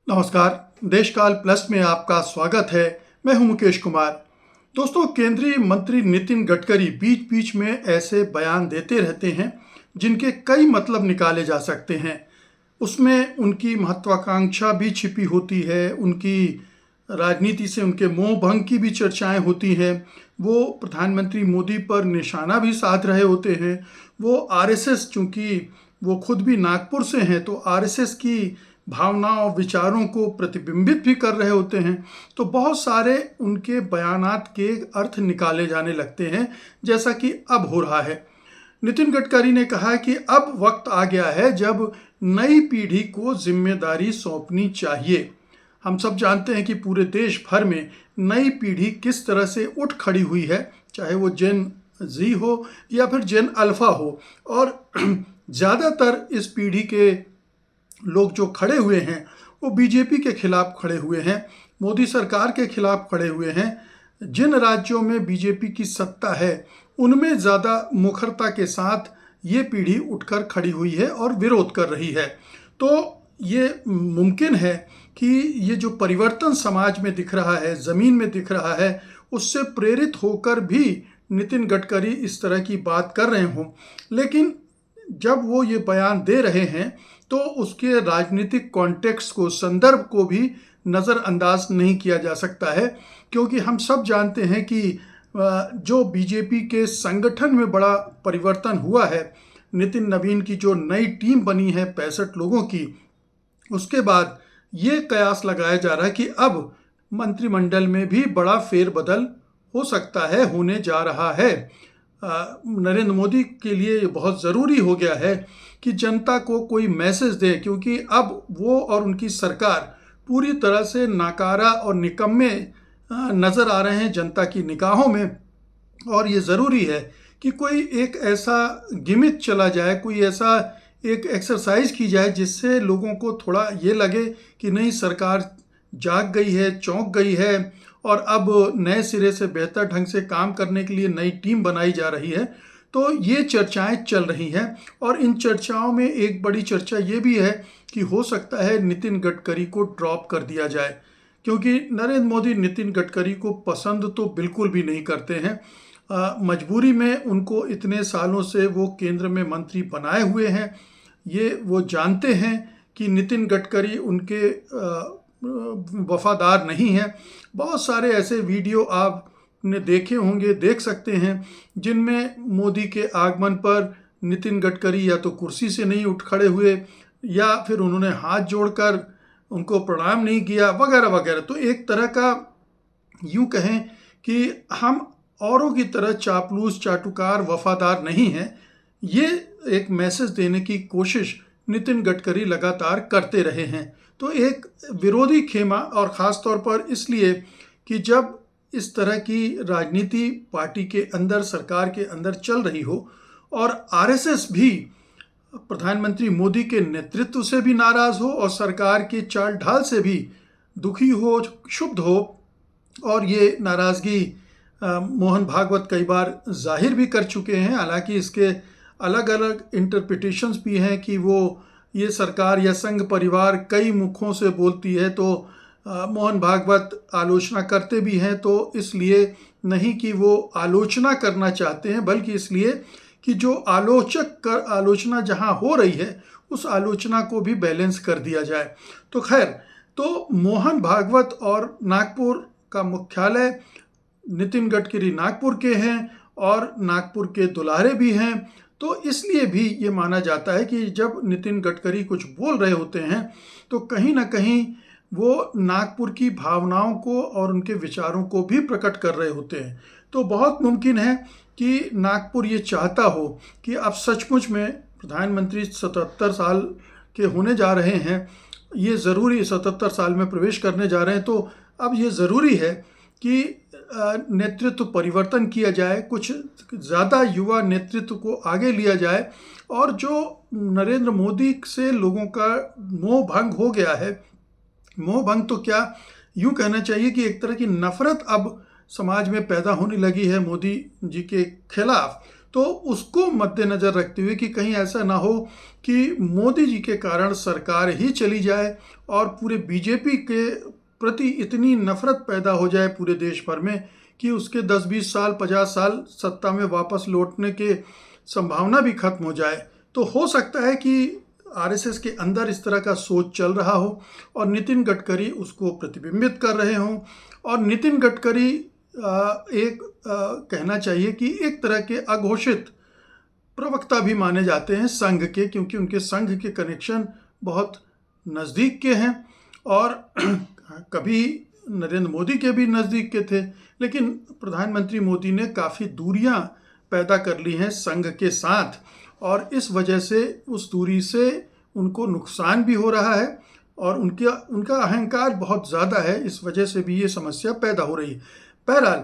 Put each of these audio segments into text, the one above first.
नमस्कार। देशकाल प्लस में आपका स्वागत है। मैं हूं मुकेश कुमार। दोस्तों, केंद्रीय मंत्री नितिन गडकरी बीच बीच में ऐसे बयान देते रहते हैं जिनके कई मतलब निकाले जा सकते हैं। उसमें उनकी महत्वाकांक्षा भी छिपी होती है, उनकी राजनीति से उनके मोह भंग की भी चर्चाएं होती हैं। वो प्रधानमंत्री मोदी पर निशाना भी साध रहे होते हैं। वो आरएसएस, चूंकि वो खुद भी नागपुर से हैं, तो आरएसएस की भावनाओं विचारों को प्रतिबिंबित भी कर रहे होते हैं। तो बहुत सारे उनके बयानात के अर्थ निकाले जाने लगते हैं, जैसा कि अब हो रहा है। नितिन गडकरी ने कहा कि अब वक्त आ गया है जब नई पीढ़ी को जिम्मेदारी सौंपनी चाहिए। हम सब जानते हैं कि पूरे देश भर में नई पीढ़ी किस तरह से उठ खड़ी हुई है, चाहे वो जेन जी हो या फिर जेन अल्फा हो। और ज़्यादातर इस पीढ़ी के लोग जो खड़े हुए हैं वो बीजेपी के खिलाफ खड़े हुए हैं, मोदी सरकार के खिलाफ खड़े हुए हैं। जिन राज्यों में बीजेपी की सत्ता है उनमें ज़्यादा मुखरता के साथ ये पीढ़ी उठकर खड़ी हुई है और विरोध कर रही है। तो ये मुमकिन है कि ये जो परिवर्तन समाज में दिख रहा है, ज़मीन में दिख रहा है, उससे प्रेरित होकर भी नितिन गडकरी इस तरह की बात कर रहे हों। लेकिन जब वो ये बयान दे रहे हैं तो उसके राजनीतिक कॉन्टेक्स्ट को, संदर्भ को भी नज़रअंदाज नहीं किया जा सकता है, क्योंकि हम सब जानते हैं कि जो बीजेपी के संगठन में बड़ा परिवर्तन हुआ है, नितिन नवीन की जो नई टीम बनी है 65 लोगों की, उसके बाद ये कयास लगाया जा रहा है कि अब मंत्रिमंडल में भी बड़ा फेरबदल हो सकता है, होने जा रहा है। नरेंद्र मोदी के लिए ये बहुत ज़रूरी हो गया है कि जनता को कोई मैसेज दे, क्योंकि अब वो और उनकी सरकार पूरी तरह से नाकारा और निकम्मे नज़र आ रहे हैं जनता की निगाहों में। और ये ज़रूरी है कि कोई एक ऐसा गिमिक चला जाए, कोई ऐसा एक एक्सरसाइज की जाए जिससे लोगों को थोड़ा ये लगे कि नहीं, सरकार जाग गई है, चौंक गई है और अब नए सिरे से बेहतर ढंग से काम करने के लिए नई टीम बनाई जा रही है। तो ये चर्चाएं चल रही हैं और इन चर्चाओं में एक बड़ी चर्चा ये भी है कि हो सकता है नितिन गडकरी को ड्रॉप कर दिया जाए, क्योंकि नरेंद्र मोदी नितिन गडकरी को पसंद तो बिल्कुल भी नहीं करते हैं। मजबूरी में उनको इतने सालों से वो केंद्र में मंत्री बनाए हुए हैं। ये वो जानते हैं कि नितिन गडकरी उनके वफादार नहीं हैं। बहुत सारे ऐसे वीडियो आपने देखे होंगे, देख सकते हैं, जिनमें मोदी के आगमन पर नितिन गडकरी या तो कुर्सी से नहीं उठ खड़े हुए या फिर उन्होंने हाथ जोड़कर उनको प्रणाम नहीं किया, वगैरह वगैरह। तो एक तरह का यूं कहें कि हम औरों की तरह चापलूस, चाटुकार, वफादार नहीं हैं। ये एक मैसेज देने की कोशिश नितिन गडकरी लगातार करते रहे हैं। तो एक विरोधी खेमा, और ख़ास तौर पर इसलिए कि जब इस तरह की राजनीति पार्टी के अंदर, सरकार के अंदर चल रही हो और आरएसएस भी प्रधानमंत्री मोदी के नेतृत्व से भी नाराज़ हो और सरकार के चाल ढाल से भी दुखी हो, क्षुब्ध हो, और ये नाराज़गी मोहन भागवत कई बार जाहिर भी कर चुके हैं। हालांकि इसके अलग अलग इंटरप्रिटेशंस भी हैं कि वो ये सरकार या संघ परिवार कई मुखों से बोलती है, तो मोहन भागवत आलोचना करते भी हैं, तो इसलिए नहीं कि वो आलोचना करना चाहते हैं, बल्कि इसलिए कि जो आलोचना जहां हो रही है उस आलोचना को भी बैलेंस कर दिया जाए। तो खैर, तो मोहन भागवत और नागपुर का मुख्यालय, नितिन गडकरी नागपुर के हैं और नागपुर के दुलारे भी हैं, तो इसलिए भी ये माना जाता है कि जब नितिन गडकरी कुछ बोल रहे होते हैं तो कहीं ना कहीं वो नागपुर की भावनाओं को और उनके विचारों को भी प्रकट कर रहे होते हैं। तो बहुत मुमकिन है कि नागपुर ये चाहता हो कि अब सचमुच में प्रधानमंत्री 77 साल के होने जा रहे हैं, ये ज़रूरी 77 साल में प्रवेश करने जा रहे हैं, तो अब ये ज़रूरी है कि नेतृत्व परिवर्तन किया जाए, कुछ ज़्यादा युवा नेतृत्व को आगे लिया जाए, और जो नरेंद्र मोदी से लोगों का मोह भंग हो गया है, मोह भंग तो क्या, यूँ कहना चाहिए कि एक तरह की नफरत अब समाज में पैदा होने लगी है मोदी जी के खिलाफ, तो उसको मद्देनज़र रखते हुए कि कहीं ऐसा ना हो कि मोदी जी के कारण सरकार ही चली जाए और पूरे बीजेपी के प्रति इतनी नफरत पैदा हो जाए पूरे देश भर में कि उसके 10-20 साल 50 साल सत्ता में वापस लौटने के संभावना भी खत्म हो जाए। तो हो सकता है कि आरएसएस के अंदर इस तरह का सोच चल रहा हो और नितिन गडकरी उसको प्रतिबिंबित कर रहे हों। और नितिन गडकरी कहना चाहिए कि एक तरह के अघोषित प्रवक्ता भी माने जाते हैं संघ के, क्योंकि उनके संघ के कनेक्शन बहुत नज़दीक के हैं और कभी नरेंद्र मोदी के भी नज़दीक के थे, लेकिन प्रधानमंत्री मोदी ने काफ़ी दूरियां पैदा कर ली हैं संघ के साथ और इस वजह से उस दूरी से उनको नुकसान भी हो रहा है और उनका अहंकार बहुत ज़्यादा है, इस वजह से भी ये समस्या पैदा हो रही है। बहरहाल,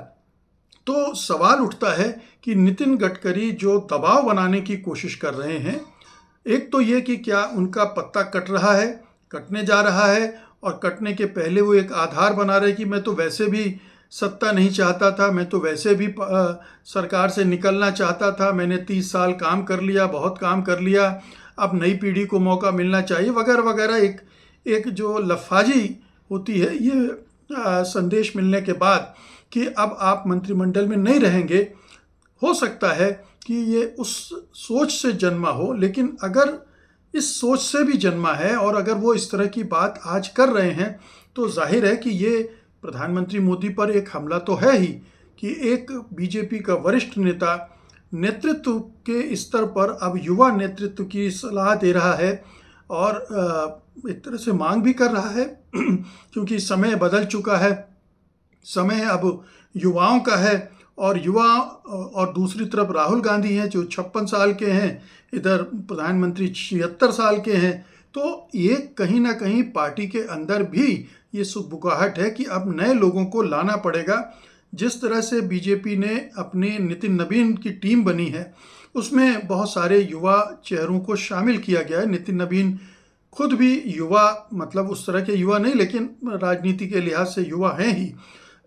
तो सवाल उठता है कि नितिन गडकरी जो दबाव बनाने की कोशिश कर रहे हैं, एक तो ये कि क्या उनका पत्ता कट रहा है, कटने जा रहा है और कटने के पहले वो एक आधार बना रहे कि मैं तो वैसे भी सत्ता नहीं चाहता था, मैं तो वैसे भी सरकार से निकलना चाहता था, मैंने 30 साल काम कर लिया, बहुत काम कर लिया, अब नई पीढ़ी को मौका मिलना चाहिए वगैरह वगैरह। एक जो लफाजी होती है ये संदेश मिलने के बाद कि अब आप मंत्रिमंडल में नहीं रहेंगे, हो सकता है कि ये उस सोच से जन्मा हो। लेकिन अगर इस सोच से भी जन्मा है और अगर वो इस तरह की बात आज कर रहे हैं तो जाहिर है कि ये प्रधानमंत्री मोदी पर एक हमला तो है ही कि एक बीजेपी का वरिष्ठ नेता नेतृत्व के स्तर पर अब युवा नेतृत्व की सलाह दे रहा है और एक तरह से मांग भी कर रहा है क्योंकि समय बदल चुका है, समय अब युवाओं का है और युवा और दूसरी तरफ राहुल गांधी हैं जो 56 साल के हैं, इधर प्रधानमंत्री 76 साल के हैं। तो ये कहीं ना कहीं पार्टी के अंदर भी ये सुगबुगाहट है कि अब नए लोगों को लाना पड़ेगा। जिस तरह से बीजेपी ने अपने नितिन नवीन की टीम बनी है उसमें बहुत सारे युवा चेहरों को शामिल किया गया है। नितिन नवीन खुद भी युवा, मतलब उस तरह के युवा नहीं लेकिन राजनीति के लिहाज से युवा हैं ही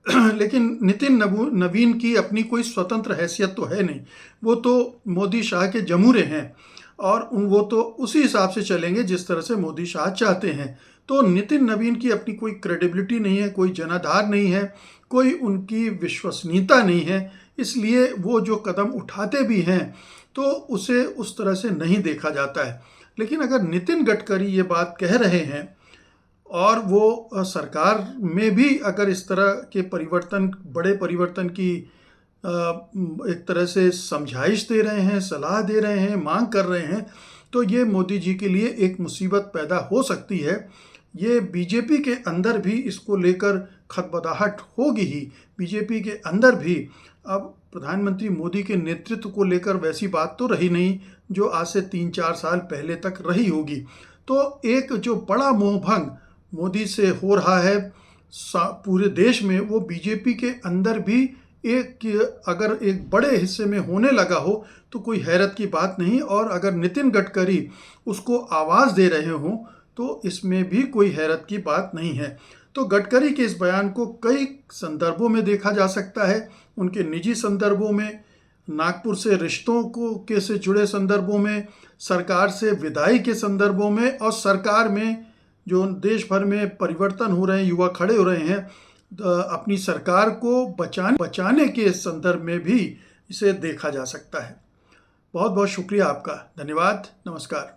लेकिन नितिन नवीन की अपनी कोई स्वतंत्र हैसियत तो है नहीं, वो तो मोदी शाह के जमूरे हैं और वो तो उसी हिसाब से चलेंगे जिस तरह से मोदी शाह चाहते हैं। तो नितिन नवीन की अपनी कोई क्रेडिबिलिटी नहीं है, कोई जनाधार नहीं है, कोई उनकी विश्वसनीयता नहीं है, इसलिए वो जो कदम उठाते भी हैं तो उसे उस तरह से नहीं देखा जाता है। लेकिन अगर नितिन गडकरी ये बात कह रहे हैं और वो सरकार में भी अगर इस तरह के परिवर्तन, बड़े परिवर्तन की एक तरह से समझाइश दे रहे हैं, सलाह दे रहे हैं, मांग कर रहे हैं, तो ये मोदी जी के लिए एक मुसीबत पैदा हो सकती है। ये बीजेपी के अंदर भी इसको लेकर खदबदाहट होगी ही। बीजेपी के अंदर भी अब प्रधानमंत्री मोदी के नेतृत्व को लेकर वैसी बात तो रही नहीं जो आज से 3-4 साल पहले तक रही होगी। तो एक जो बड़ा मोहभंग मोदी से हो रहा है पूरे देश में, वो बीजेपी के अंदर भी अगर एक बड़े हिस्से में होने लगा हो तो कोई हैरत की बात नहीं। और अगर नितिन गडकरी उसको आवाज़ दे रहे हों तो इसमें भी कोई हैरत की बात नहीं है। तो गडकरी के इस बयान को कई संदर्भों में देखा जा सकता है, उनके निजी संदर्भों में, नागपुर से रिश्तों के से जुड़े संदर्भों में, सरकार से विदाई के संदर्भों में और सरकार में जो देश भर में परिवर्तन हो रहे हैं, युवा खड़े हो रहे हैं, अपनी सरकार को बचाने के संदर्भ में भी इसे देखा जा सकता है। बहुत बहुत शुक्रिया आपका, धन्यवाद, नमस्कार।